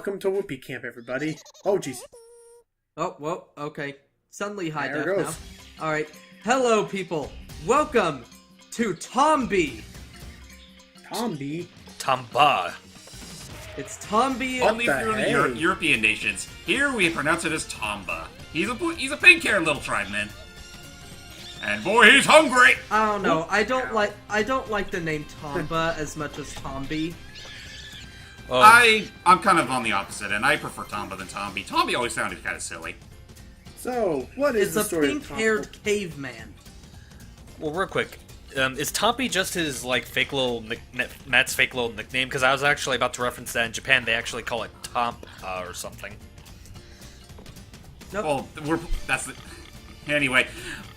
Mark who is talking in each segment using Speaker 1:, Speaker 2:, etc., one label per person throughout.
Speaker 1: welcome to Whoopee Camp, everybody. Oh, jeez.
Speaker 2: Oh, well, okay. Suddenly high
Speaker 1: There
Speaker 2: def
Speaker 1: it
Speaker 2: now.
Speaker 1: goes.
Speaker 2: Alright. Hello, people. Welcome to Tombi.
Speaker 1: Tombi?
Speaker 3: Tomba.
Speaker 2: It's Tombi.
Speaker 4: Only
Speaker 1: the
Speaker 4: if you're in
Speaker 1: hey?
Speaker 4: the European nations. Here we pronounce it as Tomba. He's a pink-haired little tribeman. And boy, he's hungry!
Speaker 2: I don't know. I don't like the name Tomba as much as Tombi.
Speaker 4: I'm kind of on the opposite end. I prefer Tomba than Tombi. Tombi always sounded kind of silly.
Speaker 1: So, what is
Speaker 2: It's
Speaker 1: the
Speaker 2: a
Speaker 1: story of
Speaker 2: pink-haired
Speaker 1: Tombi?
Speaker 2: caveman.
Speaker 3: Well, real quick, is Tombi just his fake little Matt's fake little nickname? Because I was actually about to reference that in Japan. They actually call it Tompa or something.
Speaker 2: Nope.
Speaker 4: Well, Anyway,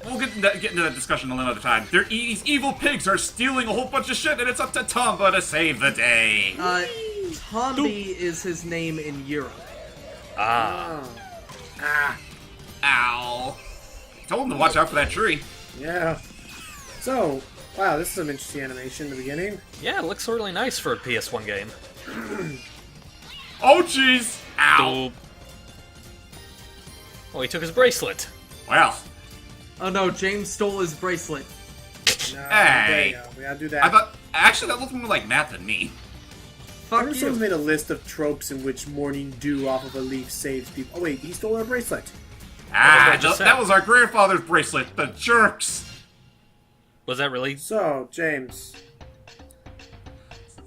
Speaker 4: we'll get into that discussion another time. These evil pigs are stealing a whole bunch of shit, and it's up to Tomba to save the day.
Speaker 2: Tombi is his name in Europe.
Speaker 3: Ah.
Speaker 4: Ow. Told him to watch out for that tree.
Speaker 1: Yeah. So, wow, this is some interesting animation in the beginning.
Speaker 3: Yeah, it looks really nice for a PS1 game.
Speaker 4: Oh, jeez. Ow.
Speaker 3: Dope. Oh, he took his bracelet.
Speaker 4: Well,
Speaker 2: Oh no, James stole his bracelet.
Speaker 1: No,
Speaker 4: Hey.
Speaker 1: there you go. We gotta do that.
Speaker 4: I thought... Actually, that looked more like Matt than me.
Speaker 2: Fuck
Speaker 1: Someone's
Speaker 2: you.
Speaker 1: made a list of tropes in which morning dew off of a leaf saves people. Oh wait, he stole our bracelet.
Speaker 4: Ah,
Speaker 3: I just said.
Speaker 4: that was our grandfather's bracelet. The jerks.
Speaker 3: Was that really?
Speaker 1: So, James.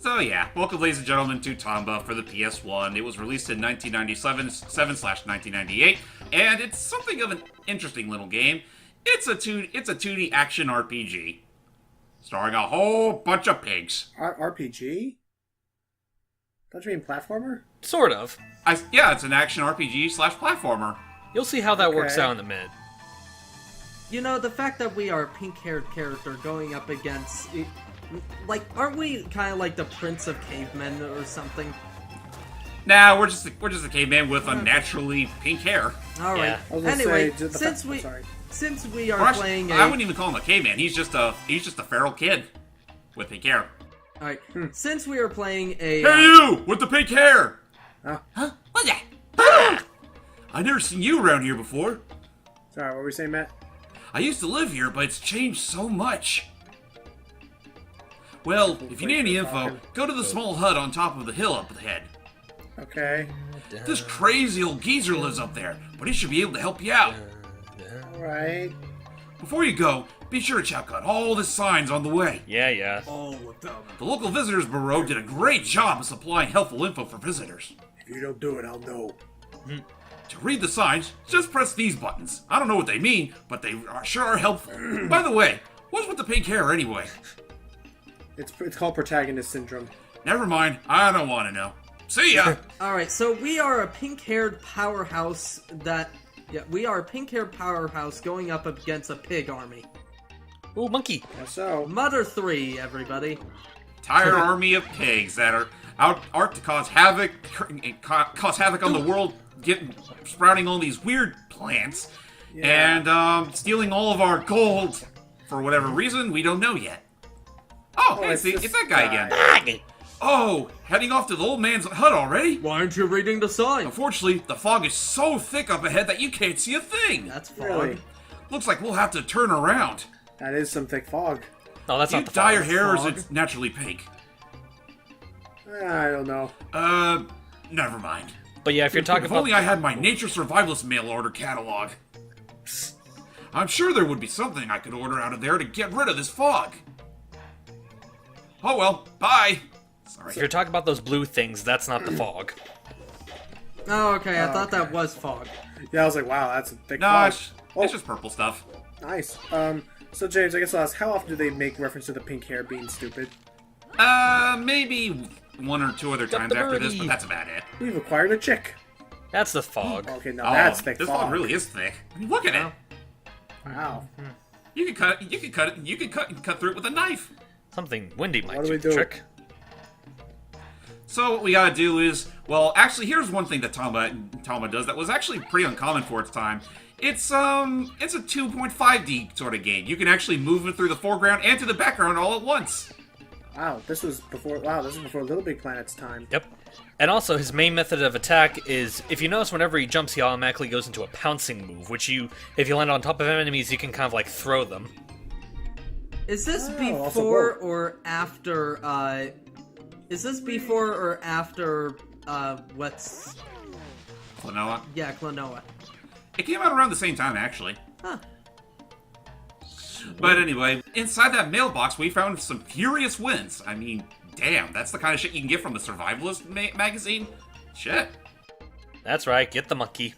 Speaker 4: So yeah, welcome ladies and gentlemen to Tomba for the PS1. It was released in 1997/1998, and it's something of an interesting little game. It's a 2D action RPG, starring a whole bunch of pigs.
Speaker 1: RPG? Don't you mean platformer?
Speaker 3: Sort of.
Speaker 4: Yeah, it's an action RPG/platformer.
Speaker 3: You'll see how that works
Speaker 1: Okay.
Speaker 3: out in a minute.
Speaker 2: You know, the fact that we are a pink-haired character going up against... aren't we kind of like the Prince of Cavemen or something?
Speaker 4: Nah, we're just a caveman with unnaturally pink hair.
Speaker 2: Alright.
Speaker 3: Yeah.
Speaker 1: I was gonna
Speaker 2: Anyway,
Speaker 1: say,
Speaker 2: since we are
Speaker 4: Or actually,
Speaker 2: playing
Speaker 4: I wouldn't even call him a caveman. He's just a feral kid with pink hair.
Speaker 2: Alright, since we are playing a...
Speaker 4: Hey, you with the pink hair!
Speaker 1: Huh?
Speaker 4: What's that? Ah! I never seen you around here before.
Speaker 1: Sorry, what were we saying, Matt?
Speaker 4: I used to live here, but it's changed so much. Well, if you need any info, go to the small hut on top of the hill up ahead.
Speaker 1: Okay.
Speaker 4: This crazy old geezer lives up there, but he should be able to help you out.
Speaker 1: Alright.
Speaker 4: Before you go, be sure to check out all the signs on the way.
Speaker 3: Yeah.
Speaker 2: All of them.
Speaker 4: The local visitors bureau did a great job of supplying helpful info for visitors.
Speaker 1: If you don't do it, I'll know.
Speaker 4: To read the signs, just press these buttons. I don't know what they mean, but they sure are helpful. By the way, what's with the pink hair anyway?
Speaker 1: It's called protagonist syndrome.
Speaker 4: Never mind, I don't want to know. See ya!
Speaker 2: Alright, so we are a pink-haired powerhouse that... Yeah, we are a pink-haired powerhouse going up against a pig army.
Speaker 3: Ooh, monkey.
Speaker 1: Yeah, so,
Speaker 2: Mother 3, everybody.
Speaker 4: Entire army of pigs that are out to cause havoc on the world, sprouting all these weird plants, and stealing all of our gold for whatever reason we don't know yet. Oh, hey,
Speaker 1: it's
Speaker 4: see,
Speaker 1: this
Speaker 4: it's that guy
Speaker 1: guy.
Speaker 4: again. Oh, heading off to the old man's hut already?
Speaker 2: Why aren't you reading the sign?
Speaker 4: Unfortunately, the fog is so thick up ahead that you can't see a thing.
Speaker 2: That's fog.
Speaker 1: really,
Speaker 4: Looks like we'll have to turn around.
Speaker 1: that is some thick fog.
Speaker 3: No, that's
Speaker 4: Do you
Speaker 3: not the
Speaker 4: dye your
Speaker 3: fog.
Speaker 4: hair or is
Speaker 2: Fog.
Speaker 4: it naturally pink?
Speaker 1: I don't know.
Speaker 4: Never mind.
Speaker 3: But yeah, if you're talking
Speaker 4: If
Speaker 3: about...
Speaker 4: only I had my Nature Survivalist mail order catalog. I'm sure there would be something I could order out of there to get rid of this fog. Oh well, bye. Sorry.
Speaker 3: If you're talking about those blue things, that's not the fog.
Speaker 2: Oh, okay, I thought
Speaker 1: okay.
Speaker 2: that was fog.
Speaker 1: Yeah, I was like, wow, that's a thick
Speaker 4: No,
Speaker 1: fog.
Speaker 4: it's just purple stuff.
Speaker 1: Nice. So James, I guess I'll ask, how often do they make reference to the pink hair being stupid?
Speaker 4: Maybe one or two other times
Speaker 3: the
Speaker 4: after this,
Speaker 3: birdie.
Speaker 4: but that's about it.
Speaker 1: We've acquired a chick.
Speaker 3: That's the fog.
Speaker 1: Okay, no,
Speaker 4: Oh,
Speaker 1: that's thick
Speaker 4: this
Speaker 1: fog.
Speaker 4: fog really is thick. I mean, look at it.
Speaker 1: Wow.
Speaker 4: You can cut through it with a knife.
Speaker 3: Something windy might
Speaker 1: What do
Speaker 3: do
Speaker 1: we
Speaker 3: the
Speaker 1: do?
Speaker 3: trick.
Speaker 4: So what we gotta do is, well, actually, here's one thing that Tomba does that was actually pretty uncommon for its time. It's a 2.5D sort of game. You can actually move it through the foreground and to the background all at once.
Speaker 1: Wow, this was before. Wow, this is before Little Big Planet's time.
Speaker 3: Yep. And also, his main method of attack is, if you notice, whenever he jumps, he automatically goes into a pouncing move, which if you land on top of enemies, you can kind of like throw them.
Speaker 2: Is this
Speaker 1: also
Speaker 2: before
Speaker 1: work.
Speaker 2: or after, is this before or after, what's...
Speaker 4: Klonoa?
Speaker 2: Yeah, Klonoa.
Speaker 4: It came out around the same time, actually.
Speaker 2: Huh.
Speaker 4: But anyway, inside that mailbox, we found some furious wins. I mean, damn, that's the kind of shit you can get from the Survivalist magazine? Shit.
Speaker 3: That's right, get the monkey.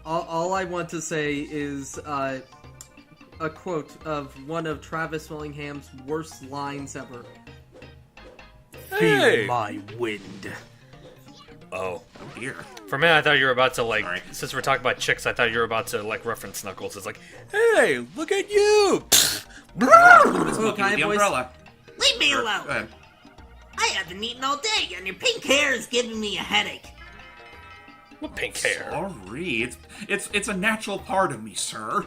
Speaker 2: All I want to say is, a quote of one of Travis Willingham's worst lines ever.
Speaker 3: Hey!
Speaker 2: Feel my wind.
Speaker 3: Oh.
Speaker 4: Oh dear.
Speaker 3: For me, I thought you were about to, like,
Speaker 4: Sorry.
Speaker 3: since we're talking about chicks, I thought you were about to, like, reference Knuckles. It's like, hey, look at you!
Speaker 4: It's
Speaker 2: Oh,
Speaker 4: Monkey
Speaker 2: can I
Speaker 4: with the
Speaker 2: voice-
Speaker 4: umbrella.
Speaker 5: Leave me
Speaker 4: Go
Speaker 5: alone.
Speaker 4: ahead.
Speaker 5: I haven't eaten all day, and your pink hair is giving me a headache.
Speaker 3: What pink hair?
Speaker 4: Sorry, it's a natural part of me, sir.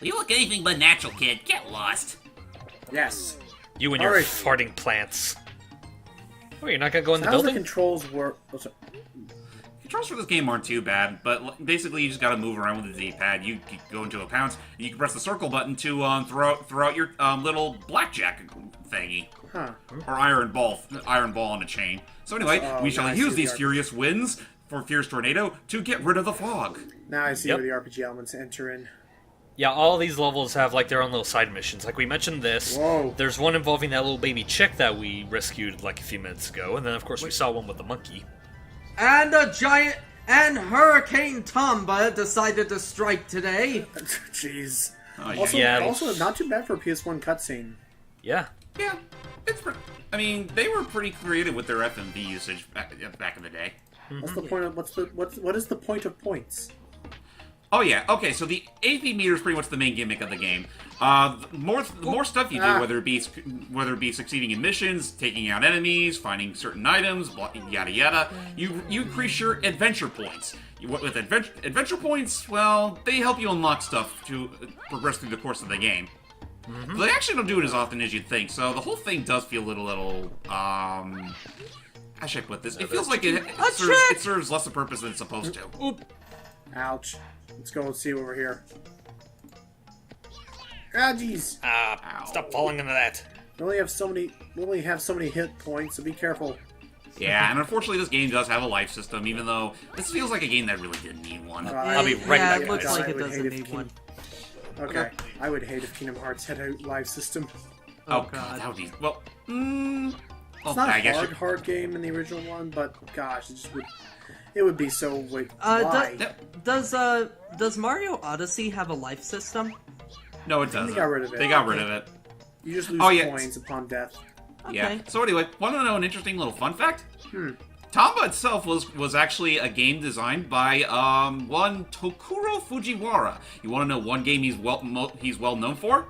Speaker 5: You look anything but natural, kid. Get lost.
Speaker 1: Yes.
Speaker 3: You and your
Speaker 1: Alright.
Speaker 3: farting plants. Oh, you're not gonna go in the
Speaker 1: How does the
Speaker 3: building?
Speaker 1: controls work? Oh, sorry.
Speaker 4: Controls for this game aren't too bad, but basically you just gotta move around with the D-pad. You go into a pounce, and you can press the circle button to throw out your little blackjack thingy.
Speaker 1: Huh.
Speaker 4: Or iron ball on a chain. So anyway,
Speaker 1: Oh,
Speaker 4: we shall
Speaker 1: nice.
Speaker 4: use these
Speaker 1: Yeah.
Speaker 4: furious winds for Fierce Tornado to get rid of the fog.
Speaker 1: Now I see
Speaker 3: Yep.
Speaker 1: where the RPG elements enter in.
Speaker 3: Yeah, all these levels have, like, their own little side missions. Like, we mentioned this.
Speaker 1: Whoa.
Speaker 3: There's one involving that little baby chick that we rescued, like, a few minutes ago. And then, of course, we saw one with the monkey.
Speaker 2: And a giant... And Hurricane Tomba decided to strike today.
Speaker 1: Jeez.
Speaker 4: Oh,
Speaker 1: Also,
Speaker 3: Yeah.
Speaker 1: also, not too bad for a PS1 cutscene.
Speaker 3: Yeah.
Speaker 4: Yeah, I mean, they were pretty creative with their FMV usage back in the day.
Speaker 1: What's the point of what is the point of points?
Speaker 4: Oh yeah, okay. So the AP meter is pretty much the main gimmick of the game. The more stuff you do, whether it be succeeding in missions, taking out enemies, finding certain items, yada yada, you increase your adventure points. With adventure points, well, they help you unlock stuff to progress through the course of the game. But they actually don't do it as often as you'd think. So the whole thing does feel a little how should I put this? It feels like it serves less a purpose than it's supposed to.
Speaker 3: Oop.
Speaker 1: Ouch. Let's go and see over here. Ah, jeez.
Speaker 3: Ah, stop falling into that.
Speaker 1: We only have so many hit points, so be careful.
Speaker 4: Yeah, and unfortunately this game does have a life system, even though this feels like a game that really didn't need one.
Speaker 3: I'll be right
Speaker 2: yeah,
Speaker 3: back,
Speaker 2: it looks
Speaker 3: guys.
Speaker 2: like
Speaker 1: I
Speaker 2: it
Speaker 1: would
Speaker 2: doesn't
Speaker 1: hate if
Speaker 2: need
Speaker 1: King-
Speaker 2: one.
Speaker 1: Okay. I would hate if Kingdom Hearts had a live system.
Speaker 2: Oh,
Speaker 4: God,
Speaker 2: God.
Speaker 4: that would be... Well,
Speaker 1: It's not
Speaker 4: I
Speaker 1: a
Speaker 4: guess
Speaker 1: hard game in the original one, but gosh, it would be so why?
Speaker 2: Does Mario Odyssey have a life system?
Speaker 4: No, it doesn't.
Speaker 1: They got rid of it.
Speaker 4: They got rid of it.
Speaker 1: You just lose
Speaker 4: Oh, yeah.
Speaker 1: coins upon death.
Speaker 4: Yeah.
Speaker 2: Okay.
Speaker 4: So anyway, want to know an interesting little fun fact? Tomba itself was actually a game designed by one Tokuro Fujiwara. You want to know one game he's well known for?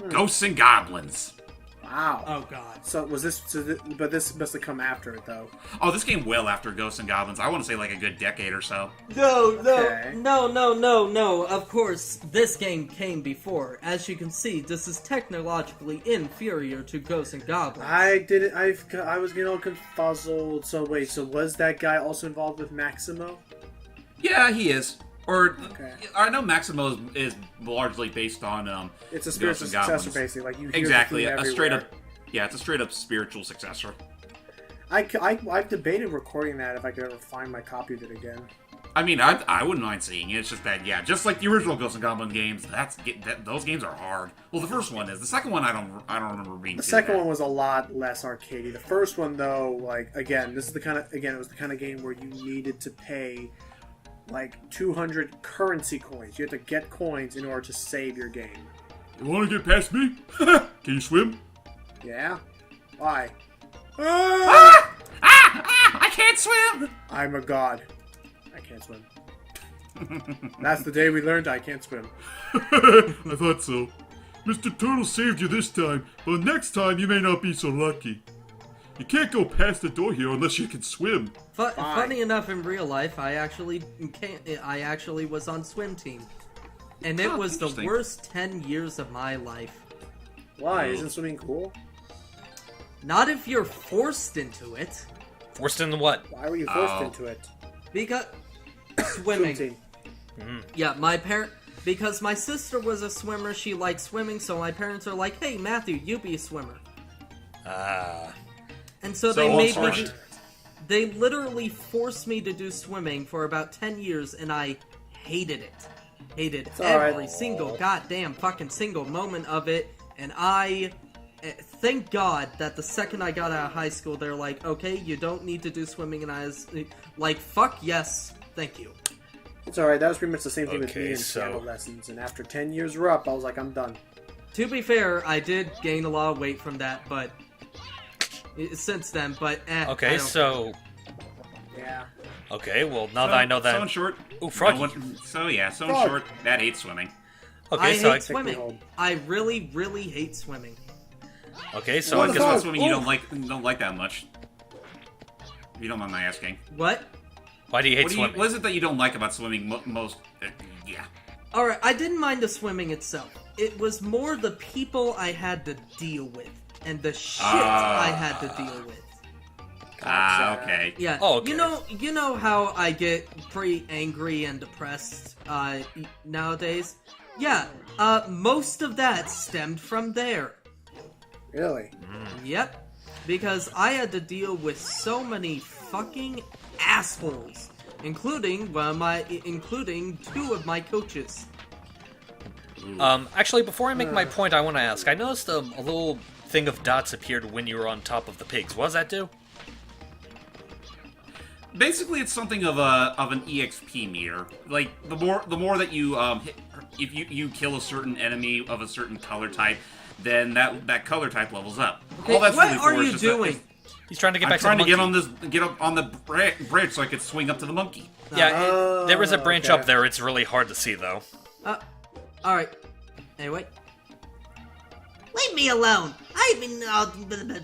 Speaker 4: Ghosts and Goblins.
Speaker 1: Wow.
Speaker 2: Oh, God.
Speaker 1: So was this? But this must have come after it, though.
Speaker 4: Oh, this came well after Ghosts and Goblins. I want to say like a good decade or so.
Speaker 2: No,
Speaker 1: Okay.
Speaker 2: no. Of course, this game came before. As you can see, this is technologically inferior to Ghosts and Goblins.
Speaker 1: I was getting all confuzzled. So wait, so was that guy also involved with Maximo?
Speaker 4: Yeah, he is. Or
Speaker 1: Okay.
Speaker 4: I know Maximo is largely based on
Speaker 1: It's a
Speaker 4: Ghosts
Speaker 1: spiritual
Speaker 4: and
Speaker 1: successor,
Speaker 4: Goblins.
Speaker 1: basically. Like you hear
Speaker 4: Exactly,
Speaker 1: the theme
Speaker 4: a straight
Speaker 1: everywhere.
Speaker 4: up. Yeah, it's a straight up spiritual successor.
Speaker 1: I've debated recording that if I could ever find my copy of it again.
Speaker 4: I mean, I wouldn't mind seeing it. It's just that, yeah, just like the original Ghosts and Goblins games, those games are hard. Well, the first one is. The second one, I don't remember being.
Speaker 1: The
Speaker 4: too
Speaker 1: second
Speaker 4: bad.
Speaker 1: one was a lot less arcadey. The first one, though, like again, it was the kind of game where you needed to pay like 200 currency coins. You had to get coins in order to save your game.
Speaker 4: You want to get past me? Can you swim?
Speaker 1: Yeah? Why?
Speaker 4: I can't swim.
Speaker 1: I'm a god. I can't swim. That's the day we learned I can't swim.
Speaker 6: I thought so. Mr. Turtle saved you this time, but next time you may not be so lucky. You can't go past the door here unless you can swim.
Speaker 2: Funny enough, in real life, I actually was on swim team, and it
Speaker 4: Oh,
Speaker 2: was the
Speaker 4: interesting.
Speaker 2: worst 10 years of my life.
Speaker 1: Why? Isn't swimming cool?
Speaker 2: Not if you're forced into it.
Speaker 3: Forced into what?
Speaker 1: Why were you forced into it?
Speaker 2: Because swimming.
Speaker 1: Swim
Speaker 2: Yeah, because my sister was a swimmer, she liked swimming, so my parents are like, "Hey, Matthew, you be a swimmer." And so they made me do, they literally forced me to do swimming for about 10 years, and I hated it. Hated every single goddamn fucking single moment of it, and thank God that the second I got out of high school, they're like, "Okay, you don't need to do swimming," and I was like, "Fuck yes, thank you."
Speaker 1: It's alright, that was pretty much the same thing with
Speaker 3: Okay,
Speaker 1: me in piano lessons, and after 10 years were up, I was like, I'm done.
Speaker 2: To be fair, I did gain a lot of weight from that, but since then, but
Speaker 3: Okay, so...
Speaker 1: Yeah.
Speaker 3: Okay, well, now that I know that...
Speaker 4: So in short...
Speaker 3: Ooh, Froggy.
Speaker 4: So in
Speaker 1: Frog.
Speaker 4: short, Matt hates swimming.
Speaker 3: Okay,
Speaker 2: I
Speaker 3: so
Speaker 2: hate swimming. I really, really hate swimming.
Speaker 3: Okay, so
Speaker 1: What
Speaker 3: I
Speaker 1: the
Speaker 3: guess...
Speaker 1: fuck?
Speaker 4: Swimming you don't like that much. If you don't mind my asking.
Speaker 2: What?
Speaker 3: Why do you hate swimming?
Speaker 4: What is it that you don't like about swimming most? Yeah.
Speaker 2: Alright, I didn't mind the swimming itself. It was more the people I had to deal with, and the shit I had to deal with.
Speaker 4: Okay.
Speaker 2: Yeah,
Speaker 3: Oh, okay.
Speaker 2: you know how I get pretty angry and depressed nowadays? Yeah, most of that stemmed from there.
Speaker 1: Really?
Speaker 2: Yep, because I had to deal with so many fucking assholes, including two of my coaches.
Speaker 3: Actually, before I make my point, I want to ask. I noticed a little thing of dots appeared when you were on top of the pigs. What does that do?
Speaker 4: Basically, it's something of an EXP meter. Like the more that you hit, if you kill a certain enemy of a certain color type, then that color type levels up.
Speaker 2: Okay,
Speaker 4: All that's
Speaker 2: what
Speaker 4: really
Speaker 2: are
Speaker 4: for is
Speaker 2: you
Speaker 4: just
Speaker 2: doing?
Speaker 3: He's trying to get
Speaker 4: I'm
Speaker 3: back
Speaker 4: trying
Speaker 3: to
Speaker 4: to
Speaker 3: the
Speaker 4: get up on the bridge so I could swing up to the monkey.
Speaker 3: Yeah, there is a branch
Speaker 1: okay.
Speaker 3: up there. It's really hard to see, though.
Speaker 2: Alright. Anyway.
Speaker 5: Leave me alone. I've been.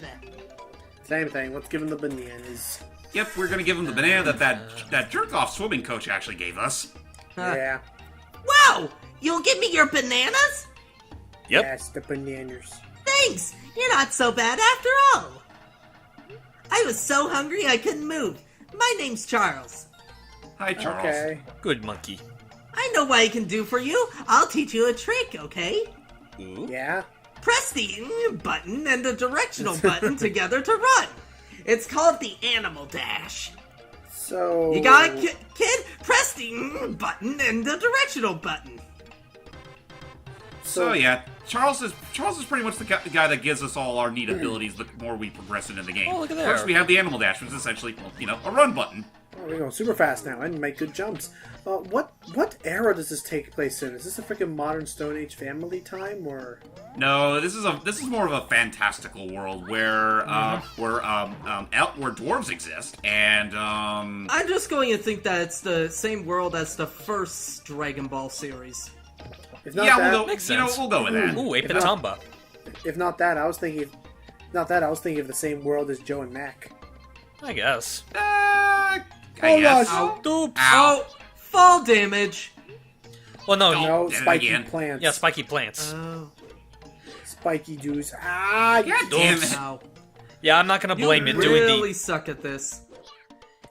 Speaker 1: Same thing, let's give him the bananas.
Speaker 4: Yep, we're gonna give him the banana that jerk-off swimming coach actually gave us.
Speaker 1: Yeah.
Speaker 5: Wow! You'll give me your bananas?
Speaker 3: Yep.
Speaker 1: Yes, the bananas.
Speaker 5: Thanks! You're not so bad after all! I was so hungry I couldn't move. My name's Charles.
Speaker 4: Hi, Charles.
Speaker 1: Okay.
Speaker 3: Good monkey.
Speaker 5: I know what I can do for you. I'll teach you a trick, okay?
Speaker 3: Ooh.
Speaker 1: Yeah?
Speaker 5: Press the button and the directional button together to run. It's called the animal dash.
Speaker 1: So...
Speaker 5: You got it, kid? Press the button and the directional button.
Speaker 4: So yeah, Charles is pretty much the guy that gives us all our neat abilities the more we progress into the game.
Speaker 3: Oh, look at
Speaker 4: First
Speaker 3: there.
Speaker 4: we have the animal dash, which is essentially, a run button.
Speaker 1: Oh, we're going super fast now and make good jumps. What era does this take place in? Is this a freaking modern Stone Age family time, or...?
Speaker 4: No, this is more of a fantastical world where where dwarves exist, and
Speaker 2: I'm just going to think that it's the same world as the first Dragon Ball series.
Speaker 1: If not
Speaker 4: yeah,
Speaker 1: that,
Speaker 4: we'll go.
Speaker 3: Makes
Speaker 4: You know,
Speaker 3: sense.
Speaker 4: we'll go with that.
Speaker 3: Ooh, Ape
Speaker 1: If
Speaker 3: and
Speaker 1: not-
Speaker 3: Tomba.
Speaker 1: If not that, I was thinking... I was thinking of the same world as Joe and Mac.
Speaker 3: I guess.
Speaker 4: I
Speaker 1: Oh,
Speaker 4: guess.
Speaker 1: gosh.
Speaker 3: Oops.
Speaker 4: Ow.
Speaker 2: Oh, fall damage!
Speaker 3: Well, no.
Speaker 4: Don't.
Speaker 1: No,
Speaker 4: did it
Speaker 1: spiky
Speaker 4: again.
Speaker 1: plants.
Speaker 3: Yeah, spiky plants.
Speaker 2: Oh,
Speaker 1: Spiky dudes. Ah,
Speaker 4: God damn it.
Speaker 2: ow.
Speaker 3: Yeah, I'm not gonna blame
Speaker 2: You
Speaker 3: you doing
Speaker 2: really
Speaker 3: the...
Speaker 2: suck at this.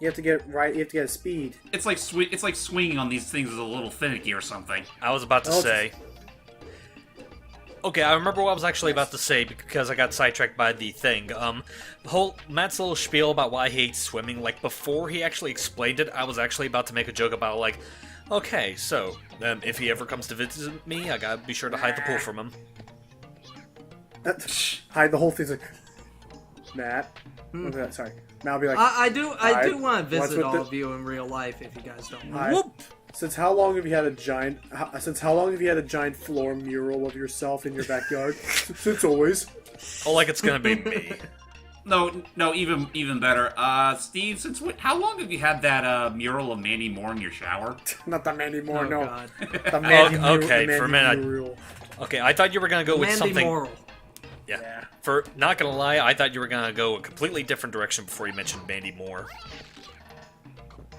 Speaker 1: You have to get right. You have to get a speed.
Speaker 4: It's like swinging on these things is a little finicky or something.
Speaker 3: I was about to
Speaker 1: Oh,
Speaker 3: say... Okay, I remember what I was actually about to say because I got sidetracked by the thing. The whole Matt's little spiel about why he hates swimming, like, before he actually explained it, I was actually about to make a joke about, like, okay, so, if he ever comes to visit me, I gotta be sure to hide the pool from him.
Speaker 1: Hide the whole thing's like... Matt. Sorry. Matt will be like...
Speaker 2: I do
Speaker 1: Alright,
Speaker 2: want to
Speaker 1: what's
Speaker 2: visit
Speaker 1: with
Speaker 2: all
Speaker 1: the-
Speaker 2: of you in real life if you guys don't mind.
Speaker 1: Hi.
Speaker 3: Whoop!
Speaker 1: Since how long have you had a giant? Since how long have you had a giant floor mural of yourself in your backyard? Since always.
Speaker 3: Oh, like it's gonna be me.
Speaker 4: No, even better. Steve, how long have you had that mural of Mandy Moore in your shower?
Speaker 1: Not the Mandy Moore,
Speaker 2: Oh,
Speaker 1: no.
Speaker 2: God.
Speaker 1: The Mandy
Speaker 3: Okay,
Speaker 1: mural,
Speaker 3: okay,
Speaker 1: the
Speaker 3: for a
Speaker 1: Mandy
Speaker 3: minute,
Speaker 1: mural.
Speaker 3: Okay, I thought you were gonna go with
Speaker 2: Mandy
Speaker 3: something...
Speaker 2: Moral.
Speaker 3: Yeah. For, not gonna lie, I thought you were gonna go a completely different direction before you mentioned Mandy Moore.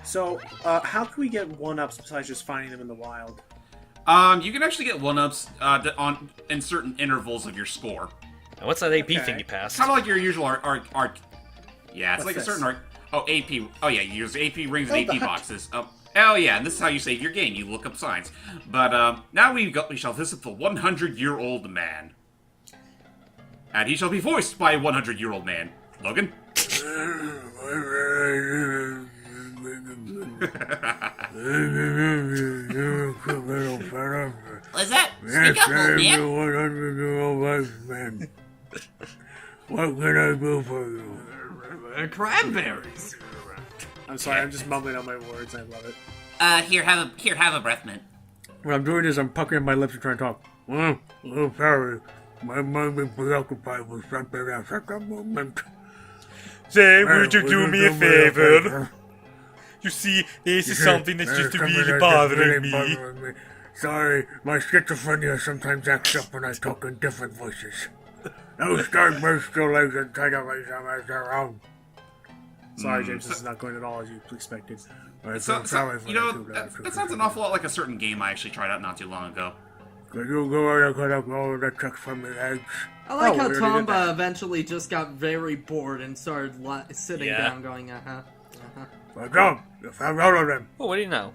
Speaker 1: So, how can we get one-ups besides just finding them in the wild?
Speaker 4: You can actually get 1-ups in certain intervals of your score.
Speaker 3: And what's that AP
Speaker 1: Okay.
Speaker 3: thing you passed?
Speaker 4: Kind of like your usual arc. Yeah, it's
Speaker 1: What's
Speaker 4: like
Speaker 1: this?
Speaker 4: a certain arc. Oh, AP. Oh, yeah, you use AP rings
Speaker 1: Oh,
Speaker 4: and
Speaker 1: the
Speaker 4: AP
Speaker 1: heck?
Speaker 4: boxes. Oh, yeah, and this is how you save your game. You look up signs. But now we shall visit the 100-year-old man. And he shall be voiced by a 100-year-old man. Logan?
Speaker 5: What's that? Speak up, old man.
Speaker 1: 100-year-old man. What can I do for you?
Speaker 2: Cranberries.
Speaker 1: I'm sorry, I'm just mumbling on my words. I love it.
Speaker 5: Here, have a breath mint.
Speaker 1: What I'm doing is I'm puckering my lips and trying to talk. Well, oh, sorry. My mind is preoccupied with something else at the moment.
Speaker 3: Say, would you do me a favor? You see, this is something that's just really bothering me.
Speaker 1: Sorry, my schizophrenia sometimes acts up when I talk in different voices. Those starburst still legs and tight up my as their own. Sorry, James, this is not going at all as you expected.
Speaker 4: That sounds an awful lot like a certain game I actually tried out not too long ago.
Speaker 1: Could you go out and cut up all of the checks from the eggs?
Speaker 2: I like
Speaker 1: Oh,
Speaker 2: how
Speaker 1: we already did
Speaker 2: Tomba
Speaker 1: that.
Speaker 2: eventually just got very bored and started sitting
Speaker 3: Yeah.
Speaker 2: down going,
Speaker 1: But Tom, you found all of them.
Speaker 3: Oh, what do you know?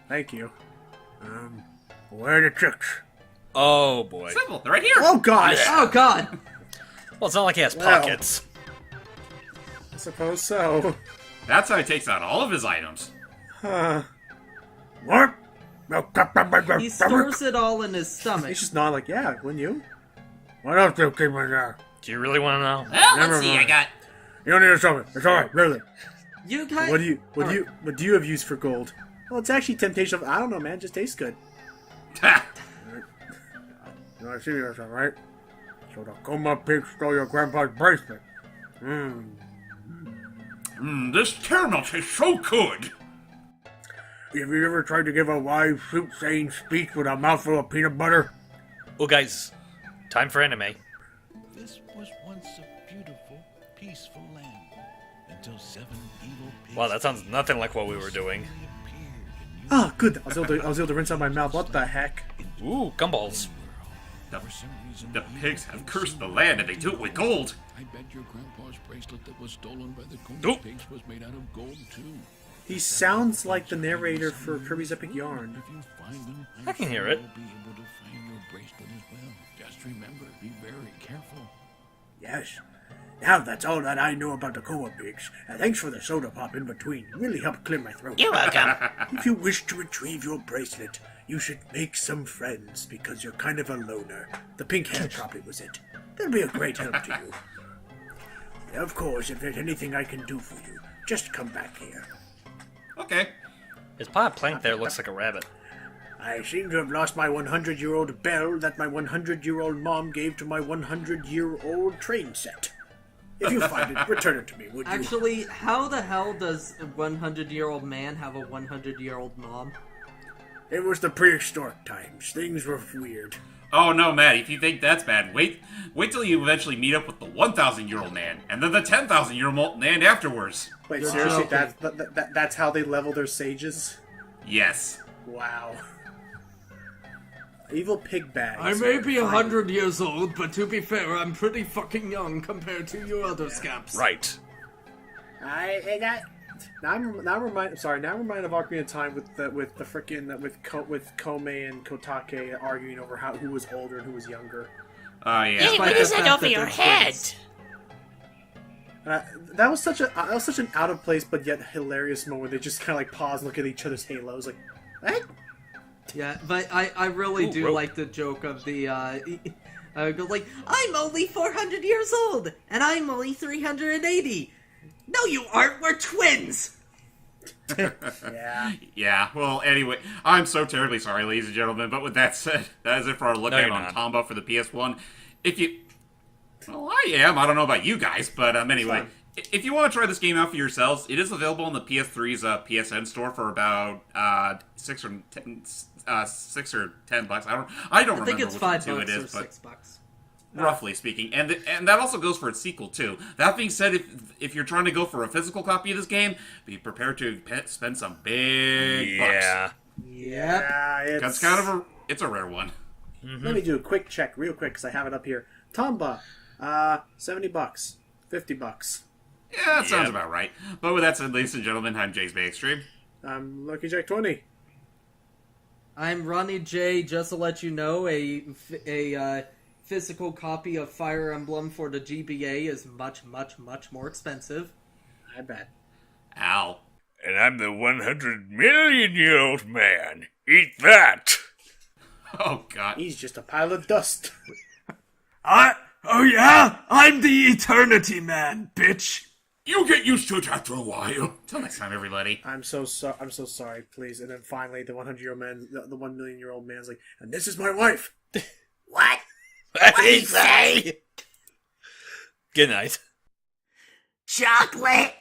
Speaker 1: Thank you. Where are the chicks?
Speaker 3: Oh, boy.
Speaker 4: Simple, they're right here.
Speaker 1: Oh, gosh!
Speaker 2: Oh, God!
Speaker 3: Well, it's not like he has
Speaker 1: Well.
Speaker 3: pockets.
Speaker 1: I suppose so.
Speaker 4: That's how he takes out all of his items.
Speaker 1: What?
Speaker 2: He stores it all in his stomach.
Speaker 1: He's just not like, yeah, wouldn't you? What else do you keep in there?
Speaker 3: Do you really want to know?
Speaker 5: Well,
Speaker 1: Never
Speaker 5: let's see. I
Speaker 1: mind.
Speaker 5: got.
Speaker 1: You don't need to show me. It's alright, really.
Speaker 2: You guys...
Speaker 1: What do you have used for gold? Well, it's actually temptation of, I don't know, man, it just tastes good.
Speaker 4: Ha!
Speaker 1: You want to see this, alright? So the Coma pig stole your grandpa's bracelet.
Speaker 4: This caramel tastes so good.
Speaker 1: Have you ever tried to give a wise, soothsaying speech with a mouthful of peanut butter?
Speaker 3: Oh, guys, time for anime.
Speaker 7: This was once a beautiful, peaceful land until 7 evil pigs.
Speaker 3: Wow, that sounds nothing like what we were doing.
Speaker 7: appeared in
Speaker 1: Ah, good. I was able to rinse out my mouth. What the heck?
Speaker 3: Ooh, gumballs.
Speaker 7: For some reason,
Speaker 4: The pigs have cursed the land and they do it with gold.
Speaker 7: I bet your grandpa's bracelet that was stolen by the Coma
Speaker 3: Nope.
Speaker 7: pigs was made out of gold too.
Speaker 1: He sounds like the narrator for Kirby's Epic Yarn.
Speaker 7: If you find them,
Speaker 3: I can hear it.
Speaker 7: you'll be able to find your bracelet as well. Just remember, be very careful.
Speaker 1: Yes. Now that's all that I know about the Coma pigs. Thanks for the soda pop in between. It really helped clear my throat.
Speaker 5: You're welcome.
Speaker 1: If you wish to retrieve your bracelet, you should make some friends because you're kind of a loner. The pink hair probably was it. That'll be a great help to you. Of course, if there's anything I can do for you, just come back here.
Speaker 4: Okay.
Speaker 3: His pot plank there looks like a rabbit.
Speaker 1: I seem to have lost my 100-year-old bell that my 100-year-old mom gave to my 100-year-old train set. If you find it, return it to me, would you?
Speaker 2: Actually, how the hell does a 100-year-old man have a 100-year-old mom?
Speaker 1: It was the prehistoric times. Things were weird.
Speaker 4: Oh no, Matt, if you think that's bad, wait till you eventually meet up with the 1,000-year-old man, and then the 10,000-year-old man afterwards.
Speaker 1: Wait,
Speaker 2: You're
Speaker 1: seriously?
Speaker 2: joking.
Speaker 1: That's how they level their sages?
Speaker 4: Yes.
Speaker 1: Wow. Evil pig bags.
Speaker 2: I may be 100 years old, but to be fair, I'm pretty fucking young compared to you other scamps.
Speaker 3: Right.
Speaker 1: Now I'm reminded of Ocarina of Time with Kome and Kotake arguing over who was older and who was younger.
Speaker 4: Yeah.
Speaker 5: Hey,
Speaker 2: Despite
Speaker 5: what
Speaker 2: the
Speaker 5: is that
Speaker 2: fact
Speaker 5: over
Speaker 2: that
Speaker 5: your
Speaker 2: they're
Speaker 5: head?
Speaker 2: twins.
Speaker 1: That was such an out of place but yet hilarious moment where they just kind of like pause, and look at each other's halos, like, what?
Speaker 2: Yeah, but I really
Speaker 3: Ooh,
Speaker 2: do
Speaker 3: rope.
Speaker 2: like the joke of the, go like, I'm only 400 years old, and I'm only 380. No, you aren't, we're twins!
Speaker 1: Yeah.
Speaker 4: Yeah, well, anyway, I'm so terribly sorry, ladies and gentlemen, but with that said, that is it for our look
Speaker 3: No,
Speaker 4: at
Speaker 3: you're
Speaker 4: on
Speaker 3: not.
Speaker 4: Tomba for the PS1. Well, I am. I don't know about you guys, but anyway, if you want to try this game out for yourselves, it is available on the PS3's PSN store for about $6 or $10. I don't
Speaker 2: I
Speaker 4: remember
Speaker 2: think it's
Speaker 4: which
Speaker 2: $5
Speaker 4: one two it
Speaker 2: or
Speaker 4: is, but
Speaker 2: $6.
Speaker 4: roughly speaking, and that also goes for its sequel too. That being said, if you're trying to go for a physical copy of this game, be prepared to spend some big bucks.
Speaker 3: Yeah.
Speaker 2: Yep.
Speaker 1: Yeah,
Speaker 4: That's kind of It's a rare one.
Speaker 3: Mm-hmm.
Speaker 1: Let me do a quick check, real quick, because I have it up here. Tomba, $70, $50.
Speaker 4: Yeah, that sounds about right. But with that said, ladies and gentlemen, I'm JamesmanXtreme.
Speaker 1: I'm Lucky Jack 20.
Speaker 2: I'm Ronnie J. Just to let you know, a physical copy of Fire Emblem for the GBA is much, much, much more expensive.
Speaker 1: I bet.
Speaker 4: Al.
Speaker 8: And I'm the 100-million-year-old man. Eat that!
Speaker 4: Oh, God.
Speaker 1: He's just a pile of dust.
Speaker 8: Oh yeah? I'm the Eternity Man, bitch!
Speaker 6: You'll get used to it after a while.
Speaker 4: Till next time, everybody.
Speaker 1: I'm so sorry, please. And then finally, the 100-year-old man, the 1 million-year-old man's like, and this is my wife.
Speaker 5: What?
Speaker 8: What did he say?
Speaker 3: Good night.
Speaker 5: Chocolate?